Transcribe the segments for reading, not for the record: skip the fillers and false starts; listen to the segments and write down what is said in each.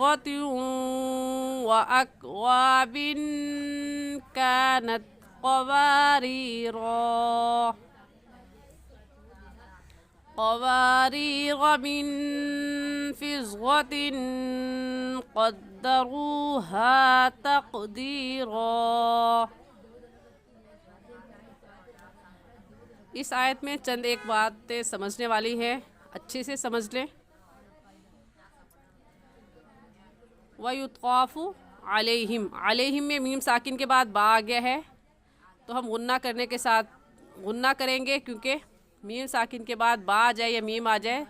فِصْغَةٍ وَأَكْوَابٍ كَانَتْ قوارير من فضة قدروها تقديرا۔ اس آیت میں چند ایک باتیں سمجھنے والی ہے، اچھے سے سمجھ لیں۔ وَيُطَافُ عَلَيْهِمْ، علیہم میں میم ساکن کے بعد با آ گیا ہے، تو ہم غنہ کرنے کے ساتھ غنہ کریں گے، کیونکہ میم ساکن کے بعد با آ جائے یا میم آ جائے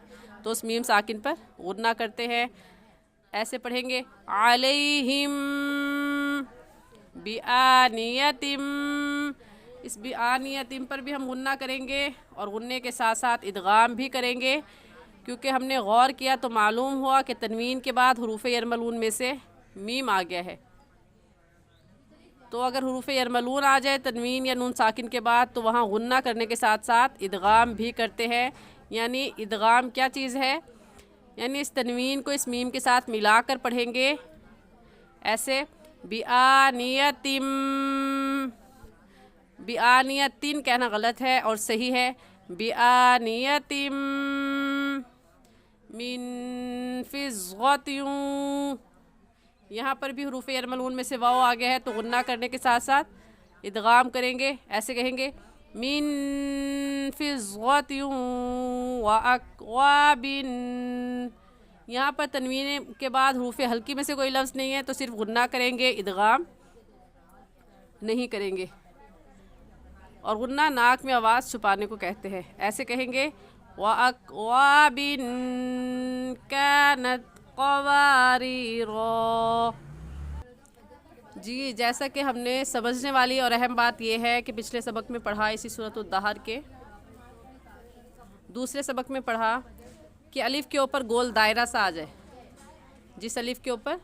تو اس میم ساکن پر غنہ کرتے ہیں۔ ایسے پڑھیں گے علیہم بِآنِیَةٍ، اس بِآنِیَةٍ پر بھی ہم غنہ کریں گے اور غنے کے ساتھ ساتھ ادغام بھی کریں گے، کیونکہ ہم نے غور کیا تو معلوم ہوا کہ تنوین کے بعد حروف یرملون میں سے میم آ گیا ہے، تو اگر حروف یرملون آ جائے تنوین یا نون ساکن کے بعد تو وہاں غنہ کرنے کے ساتھ ساتھ ادغام بھی کرتے ہیں۔ یعنی ادغام کیا چیز ہے؟ یعنی اس تنوین کو اس میم کے ساتھ ملا کر پڑھیں گے، ایسے بِآنِیَةٍ، بِآنِیَةٍ کہنا غلط ہے اور صحیح ہے بِآنِیَةٍ من فِضَّةٍ۔ یہاں پر بھی حروف یرملون میں سے واو آ گیا ہے تو غنہ کرنے کے ساتھ ساتھ ادغام کریں گے، ایسے کہیں گے من فِضَّةٍ وَأَكْوَابٍ۔ یہاں پر تنوین کے بعد حروف حلقی میں سے کوئی لفظ نہیں ہے تو صرف غنہ کریں گے، ادغام نہیں کریں گے، اور غنہ ناک میں آواز چھپانے کو کہتے ہیں۔ ایسے کہیں گے وَأَكْوَابٍ كَانَتْ قَوَارِيرَا۔ جی، جیسا کہ ہم نے سمجھنے والی اور اہم بات یہ ہے کہ پچھلے سبق میں پڑھا، اسی سورۃ الدہر کے دوسرے سبق میں پڑھا کہ الف کے اوپر گول دائرہ سا آ جائے، جس الف کے اوپر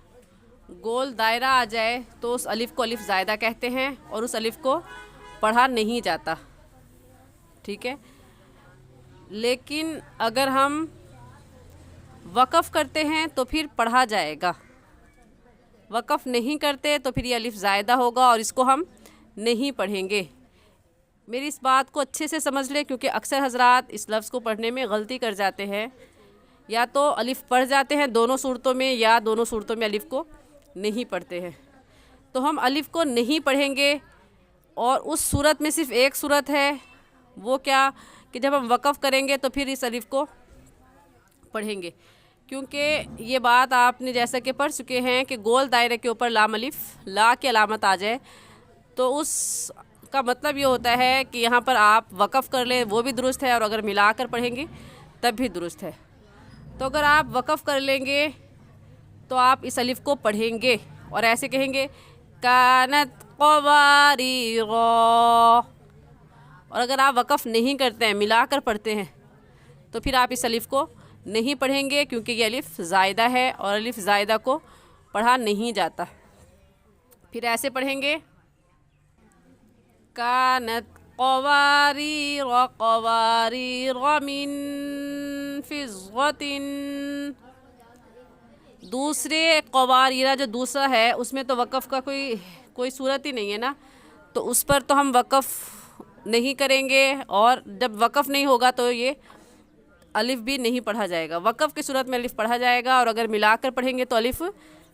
گول دائرہ آ جائے تو اس الف کو الف زائدہ کہتے ہیں اور اس الف کو پڑھا نہیں جاتا، ٹھیک ہے۔ لیکن اگر ہم وقف کرتے ہیں تو پھر پڑھا جائے گا، وقف نہیں کرتے تو پھر یہ الف زائدہ ہوگا اور اس کو ہم نہیں پڑھیں گے۔ میری اس بات کو اچھے سے سمجھ لیں، کیونکہ اکثر حضرات اس لفظ کو پڑھنے میں غلطی کر جاتے ہیں، یا تو الف پڑھ جاتے ہیں دونوں صورتوں میں یا دونوں صورتوں میں الف کو نہیں پڑھتے ہیں۔ تو ہم الف کو نہیں پڑھیں گے، اور اس صورت میں صرف ایک صورت ہے، وہ کیا کہ جب ہم وقف کریں گے تو پھر اس الف کو پڑھیں گے، کیونکہ یہ بات آپ نے جیسا کہ پڑھ چکے ہیں کہ گول دائرے کے اوپر لام الف لا کی علامت آ جائے تو اس کا مطلب یہ ہوتا ہے کہ یہاں پر آپ وقف کر لیں، وہ بھی درست ہے، اور اگر ملا کر پڑھیں گے تب بھی درست ہے۔ تو اگر آپ وقف کر لیں گے تو آپ اس الف کو پڑھیں گے اور ایسے کہیں گے کانت قواریرا، اور اگر آپ وقف نہیں کرتے ہیں، ملا کر پڑھتے ہیں تو پھر آپ اس الف کو نہیں پڑھیں گے، کیونکہ یہ الف زائدہ ہے اور الف زائدہ کو پڑھا نہیں جاتا۔ پھر ایسے پڑھیں گے کانت قواریر قواریر من فضة۔ دوسرے قواریرہ جو دوسرا ہے اس میں تو وقف کا کوئی صورت ہی نہیں ہے نا، تو اس پر تو ہم وقف نہیں کریں گے، اور جب وقف نہیں ہوگا تو یہ الف بھی نہیں پڑھا جائے گا۔ وقف کی صورت میں الف پڑھا جائے گا، اور اگر ملا کر پڑھیں گے تو الف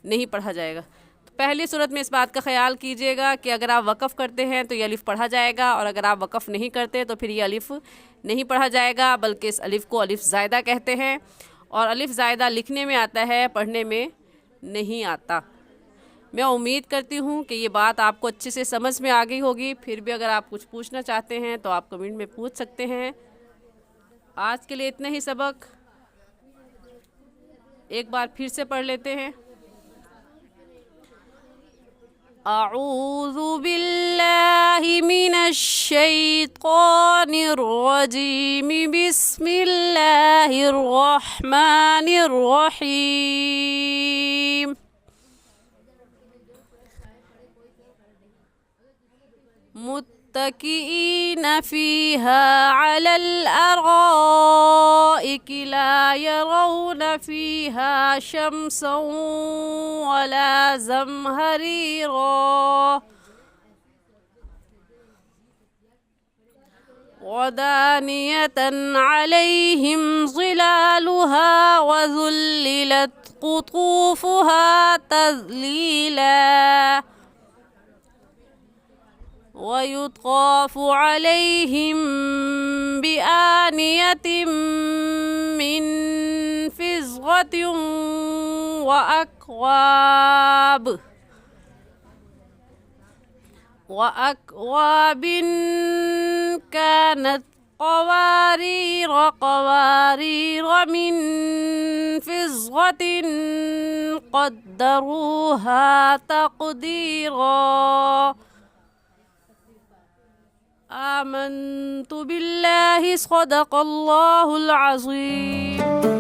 نہیں پڑھا جائے گا۔ تو پہلی صورت میں اس بات کا خیال کیجئے گا کہ اگر آپ وقف کرتے ہیں تو یہ الف پڑھا جائے گا، اور اگر آپ وقف نہیں کرتے تو پھر یہ الف نہیں پڑھا جائے گا، بلکہ اس الف کو الف زائدہ کہتے ہیں، اور الف زائدہ لکھنے میں آتا ہے، پڑھنے میں نہیں آتا۔ میں امید کرتی ہوں کہ یہ بات آپ کو اچھے سے سمجھ میں آ گئی ہوگی۔ پھر بھی اگر آپ کچھ پوچھنا چاہتے ہیں تو آپ کمنٹ میں پوچھ سکتے ہیں۔ آج کے لیے اتنا ہی سبق، ایک بار پھر سے پڑھ لیتے ہیں۔ اعوذ باللہ من الشیطان الرجیم، بسم اللہ الرحمن الرحیم۔ متکئین فیہا علی الارائک الأرائك لا يرون فيها شمسا ولا زمهريرا ودانية عليهم ظلالها وذللت قطوفها تذليلا ويطاف عليهم بآنية من فضة وأكواب كانت قوارير من فضة قدروها تقديرا آمنت بالله صدق الله العظيم.